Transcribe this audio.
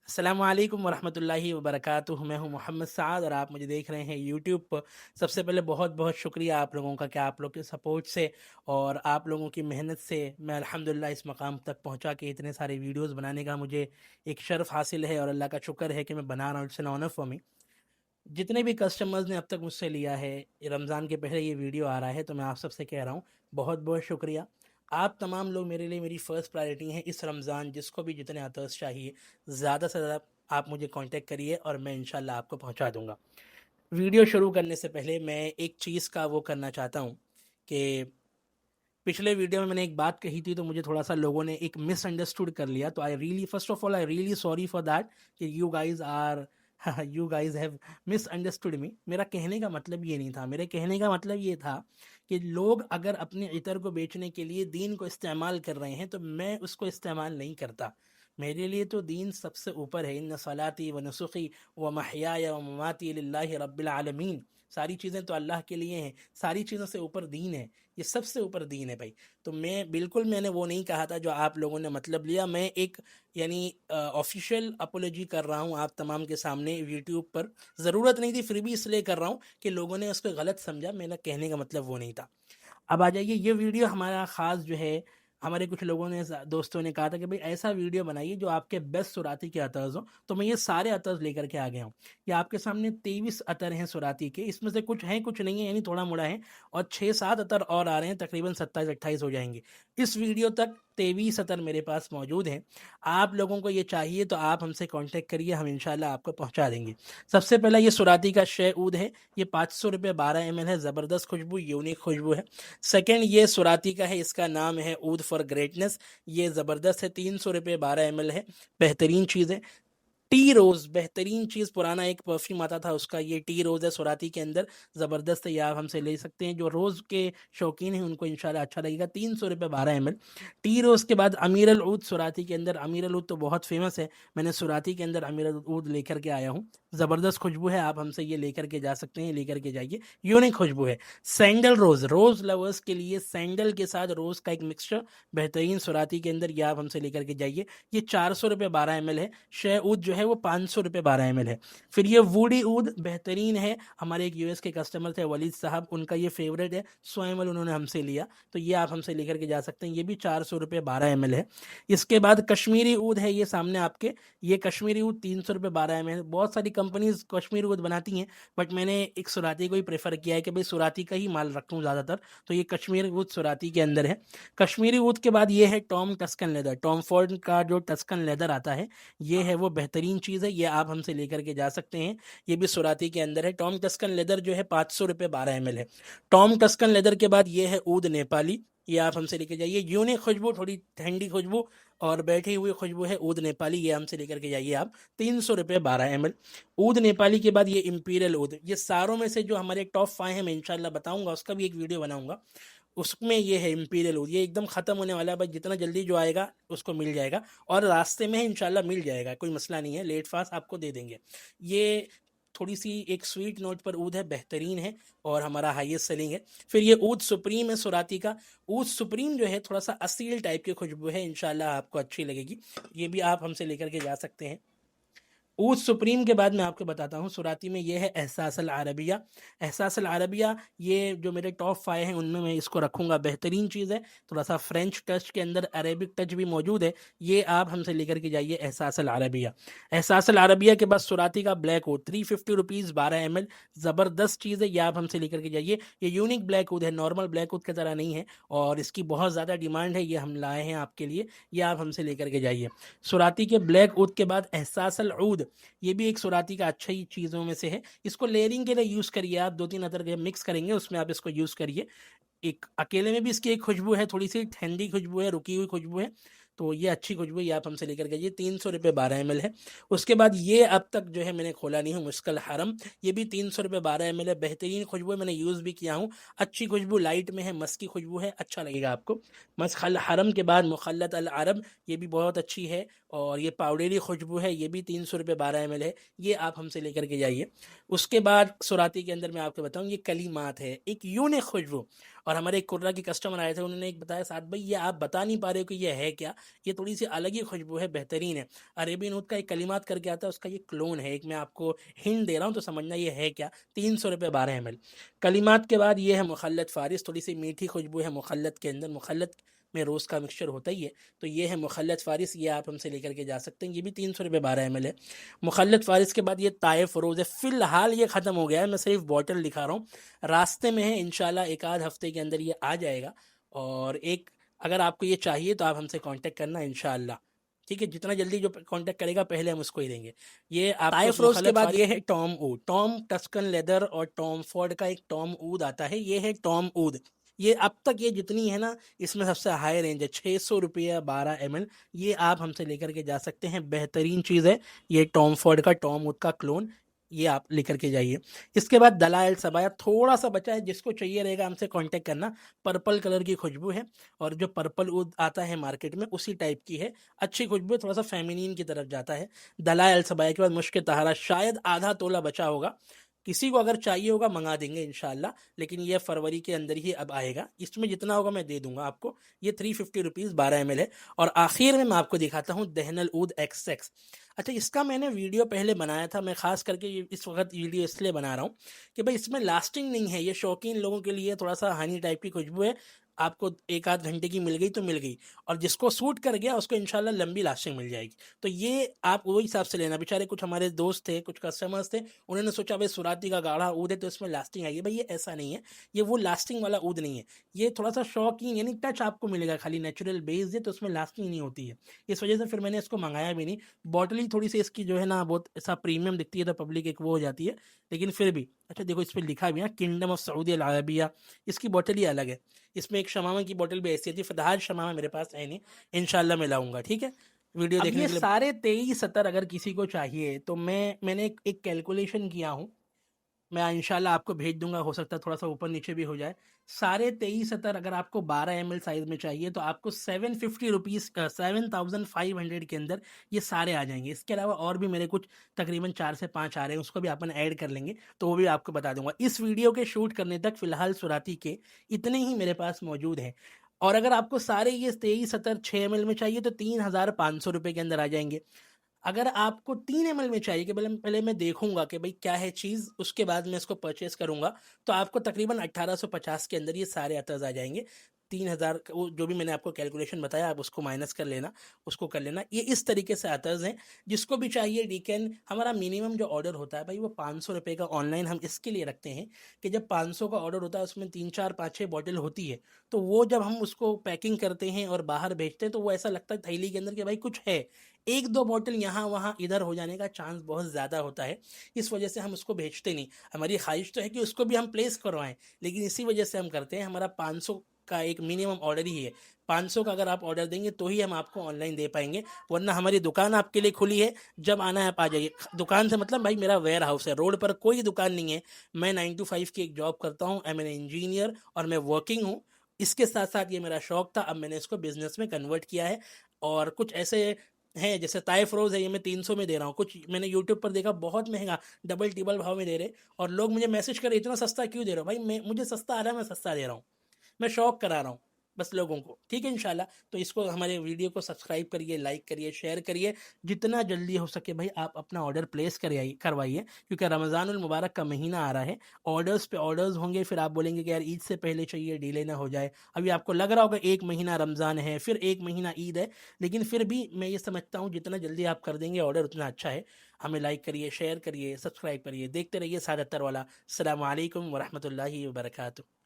अस्सलामुअलैकुम वरहमतुल्लाहि वबरकातुहू। मैं हूं मोहम्मद साद और आप मुझे देख रहे हैं यूट्यूब पर। सबसे पहले बहुत बहुत शुक्रिया आप लोगों का कि आप लोग के सपोर्ट से और आप लोगों की मेहनत से मैं अल्हम्दुलिल्लाह इस मकाम तक पहुंचा के इतने सारे वीडियोस बनाने का मुझे एक शर्फ हासिल है और अल्लाह का शुक्र है कि मैं बना रहा हूँ। It's an honour for me. जितने भी कस्टमर्स ने अब तक मुझसे लिया है, रमज़ान के पहले ये वीडियो आ रहा है, तो मैं आप सबसे कह रहा हूँ बहुत बहुत शुक्रिया। आप तमाम लोग मेरे लिए मेरी फ़र्स्ट प्रायोरिटी हैं इस रमज़ान। जिसको भी जितने अतर्स चाहिए, ज़्यादा से ज़्यादा आप मुझे कांटेक्ट करिए और मैं इंशाल्लाह आपको पहुंचा दूंगा। वीडियो शुरू करने से पहले मैं एक चीज़ का वो करना चाहता हूँ कि पिछले वीडियो में मैंने एक बात कही थी, तो मुझे थोड़ा सा लोगों ने एक मिसअंडरस्टूड कर लिया। तो I really, first of all, I really sorry for that कि you guys are you guys have misunderstood me. मेरा कहने का मतलब ये नहीं था। मेरे कहने का मतलब ये था कि लोग अगर अपने इतर को बेचने के लिए दीन को इस्तेमाल कर रहे हैं, तो मैं उसको इस्तेमाल नहीं करता। मेरे लिए तो दीन सबसे ऊपर है। इन्न सलाती व नुसुखी व महयाय व ममाती लिल्लाहि रब्बिल आलमीन। सारी चीज़ें तो अल्लाह के लिए हैं, सारी चीज़ों से ऊपर दीन है। ये सबसे ऊपर दीन है भाई। तो मैं बिल्कुल, मैंने वो नहीं कहा था जो आप लोगों ने मतलब लिया। मैं एक यानी ऑफिशियल अपोलॉजी कर रहा हूँ आप तमाम के सामने यूट्यूब पर। ज़रूरत नहीं थी, फिर भी इसलिए कर रहा हूँ कि लोगों ने उसको गलत समझा। मेरा कहने का मतलब वो नहीं था। अब आ जाइए, ये वीडियो हमारा ख़ास जो है, हमारे कुछ लोगों ने, दोस्तों ने कहा था कि भाई ऐसा वीडियो बनाइए जो आपके बेस्ट सुराती के अतर्स हो। तो मैं ये सारे अतर्स लेकर के आ गया हूँ। ये आपके सामने 23 अतर हैं सुराती के। इसमें से कुछ हैं कुछ नहीं है, यानी थोड़ा मोड़ा है। और 6-7 अतर और आ रहे हैं, तकरीबन 27-28 हो जाएंगे। इस वीडियो तक 23 अतर मेरे पास मौजूद हैं। आप लोगों को ये चाहिए तो आप हमसे कांटेक्ट करिए, हम इंशाल्लाह आपको पहुंचा देंगे। सबसे पहला ये सुराती का शे ऊद है। ये 500 रुपये 12 ml है। ज़बरदस्त खुशबू, यूनिक खुशबू है। सेकंड ये सुराती का है, इसका नाम है ऊद फॉर ग्रेटनेस। ये ज़बरदस्त है, 300 रुपये 12 ml है। बेहतरीन चीज़ है। टी रोज़, बेहतरीन चीज़। पुराना एक परफ्यूम आता था उसका, ये टी रोज़ है सुराती के अंदर। ज़बरदस्त है, ये आप हमसे ले सकते हैं। जो रोज़ के शौकीन हैं उनको इंशाल्लाह अच्छा लगेगा। 300 रुपये 12 ml टी रोज़ के बाद अमीर अल ऊद सुराती के अंदर। अमीर अल ऊद तो बहुत फेमस है। मैंने सुराती के अंदर अमीर अल ऊद लेकर के आया हूँ। ज़बरदस्त खुशबू है, आप हमसे ये लेकर के जा सकते हैं, लेकर के जाइए। यूनिक खुशबू है। सैंडल रोज़, रोज़ लवर्स के लिए सैंडल के साथ रोज़ का एक मिक्सचर, बेहतरीन सुराती के अंदर, ये आप हमसे लेकर के जाइए। ये 400 रुपये 12 ml है। शे ऊद जो है वो 500 रुपये 12 ml है। फिर ये वूडी ऊद बेहतरीन है। हमारे एक यूएस के कस्टमर थे वलीद साहब, उनका ये फेवरेट है। 100 ml उन्होंने हमसे लिया, तो ये आप हमसे लेकर के जा सकते हैं। ये भी 400 रुपये 12 ml है। इसके बाद कश्मीरी ऊद है, ये सामने आपके। ये कश्मीरी ऊद 300 रुपये 12 ml। बहुत सारी कंपनीज कश्मीरी ऊद बनाती हैं, बट मैंने एक सुराती को ही प्रेफर किया है कि भाई सुराती का ही माल रखूँ ज़्यादातर। तो ये कश्मीरी ऊद सुराती के अंदर है। कश्मीरी ऊद के बाद ये है Tom Tuscan leather. Tom Ford का जो टस्कन लेदर आता है, ये है वो बेहतरीन चीज़ है। ये आप हमसे लेकर के जा सकते हैं। ये भी सुराती के अंदर है। टॉम टस्कन लेदर जो है 500 रुपये 12 ml है। टॉम टस्कन लेदर के बाद ये है ऊद नेपाली। ये आप हमसे लेकर जाइए। यूनिक खुशबू, थोड़ी ठंडी खुशबू और बैठी हुई खुशबू है ऊद नेपाली। ये हमसे लेकर के जाइए आप। 300 रुपये 12 ml ऊद नेपाली के बाद ये इंपीरियल ऊद। ये सारों में से जो हमारे टॉप 5 हैं, मैं इंशाल्लाह बताऊंगा, उसका भी एक वीडियो बनाऊंगा। उसमें ये है इंपीरियल ऊद। ये एकदम ख़त्म होने वाला है भाई, जितना जल्दी जो आएगा उसको मिल जाएगा। और रास्ते में है, इंशाल्लाह मिल जाएगा, कोई मसला नहीं है। लेट फास्ट आपको दे देंगे। ये थोड़ी सी एक स्वीट नोट पर ऊद है, बेहतरीन है और हमारा हाईएस्ट सेलिंग है। फिर ये ऊद सुप्रीम है सुराती का। ऊद सुप्रीम जो है थोड़ा सा असील टाइप की खुशबू है, इंशाल्लाह आपको अच्छी लगेगी। ये भी आप हमसे लेकर के जा सकते हैं। ऊद सुप्रीम के बाद मैं आपको बताता हूँ सुराती में ये है एहसास अल अरबिया। एहसास अल अरबिया, ये जो मेरे टॉप 5 हैं उनमें मैं इसको रखूँगा। बेहतरीन चीज़ है, थोड़ा सा फ्रेंच टच के अंदर अरेबिक टच भी मौजूद है। ये आप हमसे लेकर के जाइए एहसास अल अरबिया। एहसास अल अरबिया के बाद सुराती का ब्लैक ऊद 350 रुपीज़ 12 ml। ज़बरदस्त चीज़ है, ये आप हमसे लेकर के जाइए। ये यूनिक ब्लैक ऊद है, नॉर्मल ब्लैक ऊद की तरह नहीं है और इसकी बहुत ज़्यादा डिमांड है। ये हम लाए हैं आपके लिए, ये आप हमसे लेकर के जाइए। सुराती के ब्लैक ऊद के बाद एहसास अल ऊद, ये भी एक सुराती का अच्छा ही चीज़ों में से है। इसको लेयरिंग के लिए यूज़ करिए आप। 2-3 अदर के मिक्स करेंगे, उसमें आप इसको यूज़ करिए। एक अकेले में भी इसकी एक खुशबू है, थोड़ी सी ठंडी खुशबू है, रुकी हुई खुशबू है। तो ये अच्छी खुशबू है, ये आप हमसे लेकर के जाइए। 300 रुपये 12 ml है। उसके बाद ये अब तक जो है मैंने खोला नहीं हूँ, मुश्किल हरम। ये भी 300 रुपये 12 ml है। बेहतरीन खुशबू है, मैंने यूज़ भी किया हूँ। अच्छी खुशबू, लाइट में है, मस्की खुशबू है, अच्छा लगेगा आपको। मस्खल हरम के बाद मुखल्लत अल अरब, ये भी बहुत अच्छी है और ये पाउडरी खुशबू है। ये भी 300 रुपये 12 ml है। ये आप हमसे लेकर के जाइए। उसके बाद सुराती के अंदर मैं आपको बताऊँ, ये कलीमात है, एक यूनिक खुशबू। और हमारे एक कुर्रा के कस्टमर आए थे, उन्होंने एक बताया, साथ भाई ये आप बता नहीं पा रहे हो कि ये है क्या, ये थोड़ी सी अलग ही खुशबू है, बेहतरीन है। अरेबियन ऊद का एक कलिमात करके आता है, उसका ये क्लोन है। एक मैं आपको हिंट दे रहा हूँ तो समझना ये है क्या। 300 रुपये 12 ml। कलिमात के बाद ये है मुखल्लत फ़ारिस, थोड़ी सी मीठी खुशबू है मुखल्लत के अंदर, मुखल्लत में रोज़ का मिक्सचर होता ही है, तो ये है मुखल्लत फ़ारिस, ये आप हमसे लेकर के जा सकते हैं, ये भी 300 रुपये 12 ml है। मुखल्लत फ़ारिस के बाद ये ताइफ रोज़ है, फ़िलहाल ये ख़त्म हो गया है, मैं सिर्फ बॉटल दिखा रहा हूँ, रास्ते में है, इंशाल्लाह एक आध हफ्ते के अंदर ये आ जाएगा। और एक, अगर आपको ये चाहिए तो आप हमसे कांटेक्ट करना इंशाल्लाह, ठीक है, जितना जल्दी जो कांटेक्ट करेगा पहले हम उसको ही देंगे। ये आपको ताइफ रोज के मुखल्लत बाद फ़ारिस ये है टॉम ऊद, टॉम टस्कन लेदर और टॉम फॉर्ड का एक टॉम ऊद आता है, ये है टॉम ऊद। ये अब तक ये जितनी है ना, इसमें सबसे हाई रेंज है, 600 रुपये 12 ml। ये आप हमसे लेकर के जा सकते हैं, बेहतरीन चीज़ है। ये टॉम फॉर्ड का टॉम ऊद का क्लोन, ये आप लेकर के जाइए। इसके बाद दलाइल सबाया थोड़ा सा बचा है, जिसको चाहिए रहेगा हमसे कांटेक्ट करना। पर्पल कलर की खुशबू है, और जो पर्पल ऊद आता है मार्केट में उसी टाइप की है, अच्छी खुशबू है, थोड़ा सा फेमिनिन की तरफ जाता है। दलाइल सबाया के बाद मुश्क तहारा, शायद आधा तोला बचा होगा, किसी को अगर चाहिए होगा मंगा देंगे इंशाल्लाह, लेकिन ये फरवरी के अंदर ही अब आएगा, इसमें जितना होगा मैं दे दूंगा आपको। ये 350 रुपीज़ 12 ml है। और आखिर में मैं आपको दिखाता हूँ दहनल ऊद एक्स। अच्छा, इसका मैंने वीडियो पहले बनाया था, मैं खास करके इस वक्त वीडियो इसलिए बना रहा हूँ कि भाई इसमें लास्टिंग नहीं है, ये शौकीन लोगों के लिए थोड़ा सा हनी टाइप की खुशबू है, आपको एक आध घंटे की मिल गई तो मिल गई, और जिसको सूट कर गया उसको इंशाल्लाह लंबी लास्टिंग मिल जाएगी। तो ये आप वो हिसाब से लेना। बेचारे कुछ हमारे दोस्त थे, कुछ कस्टमर्स थे, उन्होंने सोचा भाई सुराती का गाढ़ा ऊद है तो इसमें लास्टिंग आएगी, भाई ये ऐसा नहीं है, ये वो लास्टिंग वाला ऊद नहीं है। ये थोड़ा सा शौकीन यानी टच आपको मिलेगा, खाली नेचुरल बेस है तो उसमें लास्टिंग नहीं होती है, इस वजह से फिर मैंने इसको मंगाया भी नहीं। बॉटल ही थोड़ी सी इसकी जो है ना बहुत ऐसा प्रीमियम दिखती है, तो पब्लिक एक वो हो जाती है, लेकिन फिर भी अच्छा देखो, इस पर लिखा भी है किंगडम ऑफ सऊदी अरबिया, इसकी बॉटल ही अलग है। इसमें एक शमामा की बोतल भी ऐसी थी, फिलहाल शमामा मेरे पास है नहीं, इंशाल्लाह मैं लाऊंगा, ठीक है। वीडियो अब देखने ये के लिए सारे 23 70 अगर किसी को चाहिए तो मैंने एक कैलकुलेशन किया हूँ, मैं इंशाल्लाह आपको भेज दूंगा, हो सकता है थोड़ा सा ऊपर नीचे भी हो जाए। सारे 23 70 अगर आपको 12 ml साइज में चाहिए तो आपको 750 रुपीज़ 7500 के अंदर ये सारे आ जाएंगे। इसके अलावा और भी मेरे कुछ तकरीबन 4 से 5 आ रहे हैं, उसको भी अपन ऐड कर लेंगे, तो वो भी आपको बता दूंगा। इस वीडियो के शूट करने तक फिलहाल सुराती के इतने ही मेरे पास मौजूद हैं। और अगर आपको सारे ये 23 70 6 ml में चाहिए तो 3500 रुपये के अंदर आ जाएंगे। अगर आपको 3 ml में चाहिए, कि पहले पहले मैं देखूंगा कि भाई क्या है चीज़, उसके बाद मैं इसको परचेस करूंगा, तो आपको तकरीबन 1850 के अंदर ये सारे अतर्स आ जाएंगे। 3000 वो जो भी मैंने आपको कैलकुलेशन बताया, आप उसको माइनस कर लेना, उसको कर लेना। ये इस तरीके से अतर्स हैं, जिसको भी चाहिए डी कैन। हमारा मिनिमम जो ऑर्डर होता है भाई वो 500 रुपये का ऑनलाइन हम इसके लिए रखते हैं कि जब 500 का ऑर्डर होता है उसमें 3 4 5 6 बॉटल होती है, तो वो जब हम उसको पैकिंग करते हैं और बाहर भेजते हैं तो वो ऐसा लगता है थैली के अंदर कि भाई कुछ है, एक दो बॉटल यहाँ वहाँ इधर हो जाने का चांस बहुत ज़्यादा होता है, इस वजह से हम उसको भेजते नहीं। हमारी ख्वाहिश तो है कि उसको भी हम प्लेस करवाएं, लेकिन इसी वजह से हम करते हैं, हमारा 500 का एक मिनिमम ऑर्डर ही है। 500 का अगर आप ऑर्डर देंगे तो ही हम आपको ऑनलाइन दे पाएंगे, वरना हमारी दुकान आपके लिए खुली है, जब आना है आप आ जाइए। दुकान से मतलब भाई मेरा वेयर हाउस है, रोड पर कोई दुकान नहीं है। मैं 9 to 5 की एक जॉब करता हूँ, आई एम एन इंजीनियर, और मैं वर्किंग हूँ। इसके साथ साथ ये मेरा शौक था, अब मैंने इसको बिजनेस में कन्वर्ट किया है। और कुछ ऐसे हैं, जैसे ताइफ रोज़ है, ये मैं 300 में दे रहा हूँ, कुछ मैंने यूट्यूब पर देखा बहुत महंगा, डबल टिबल भाव में दे रहे, और लोग मुझे मैसेज कर रहे इतना सस्ता क्यों दे रहे हो भाई, मैं मुझे सस्ता आ रहा है, मैं सस्ता दे रहा हूँ, मैं शौक करा रहा हूँ बस लोगों को, ठीक है इंशाल्लाह। तो इसको हमारे वीडियो को सब्सक्राइब करिए, लाइक करिए, शेयर करिए, जितना जल्दी हो सके भाई आप अपना ऑर्डर प्लेस करिए करवाइए, क्योंकि रमज़ानुल मुबारक का महीना आ रहा है, ऑर्डर्स पे ऑर्डर्स होंगे, फिर आप बोलेंगे कि यार ईद से पहले चाहिए, डिले ना हो जाए। अभी आपको लग रहा होगा एक महीना रमज़ान है, फिर एक महीना ईद है, लेकिन फिर भी मैं ये समझता हूँ जितना जल्दी आप कर देंगे ऑर्डर उतना अच्छा है। हमें लाइक करिए, शेयर करिए, सब्सक्राइब करिए, देखते रहिए सादत्तर वाला। अस्सलामु अलैकुम वरहमतुल्लाहि वबरकातुहू।